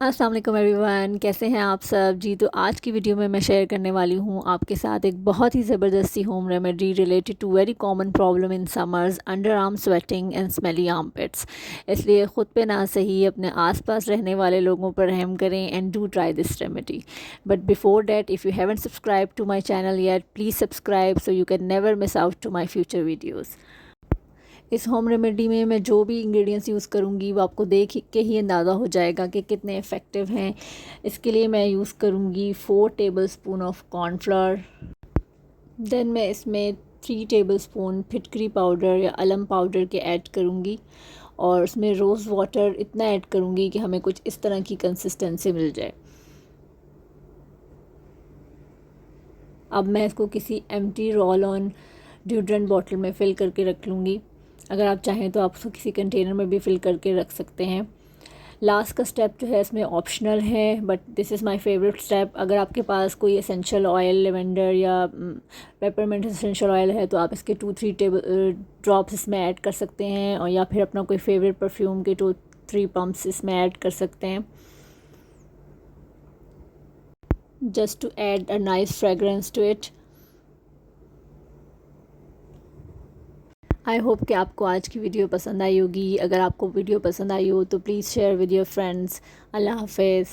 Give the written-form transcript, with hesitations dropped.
अस्सलाम वालेकुम एवरीवन, कैसे हैं आप सब जी। तो आज की वीडियो में मैं शेयर करने वाली हूँ आपके साथ एक बहुत ही ज़बरदस्ती home remedy related to very common problem in summers, underarm sweating and smelly armpits. इसलिए ख़ुद पे ना सही अपने आसपास रहने वाले लोगों पर रहम करें and do try this remedy. But before that, if you haven't subscribe to my channel yet, please subscribe so you can never miss out to my future videos. इस होम रेमेडी में मैं जो भी इंग्रेडिएंट्स यूज़ करूँगी वो आपको देख के ही अंदाज़ा हो जाएगा कि कितने इफ़ेक्टिव हैं। इसके लिए मैं यूज़ करूँगी 4 टेबलस्पून ऑफ कॉर्नफ्लोर। देन मैं इसमें 3 टेबलस्पून फिटकरी पाउडर या अलम पाउडर के ऐड करूँगी और उसमें रोज़ वाटर इतना ऐड करूँगी कि हमें कुछ इस तरह की कंसिस्टेंसी मिल जाए। अब मैं इसको किसी empty roll on deodorant bottle में फ़िल करके रख लूँगी। अगर आप चाहें तो आप उसको किसी कंटेनर में भी फ़िल करके रख सकते हैं। लास्ट का स्टेप जो है इसमें ऑप्शनल है, but this is my favourite step. अगर आपके पास कोई एसेंशियल ऑयल, लेवेंडर या पेपरमिंट एसेंशियल ऑयल है तो आप इसके 2-3 ड्रॉप्स इसमें ऐड कर सकते हैं, और या फिर अपना कोई फेवरेट परफ्यूम के 2-3 पम्प्स इसमें ऐड कर सकते हैं, just to add a nice fragrance to it. I hope कि आपको आज की वीडियो पसंद आई होगी। अगर आपको वीडियो पसंद आई हो तो please share with your friends. अल्लाह हाफ़िज़।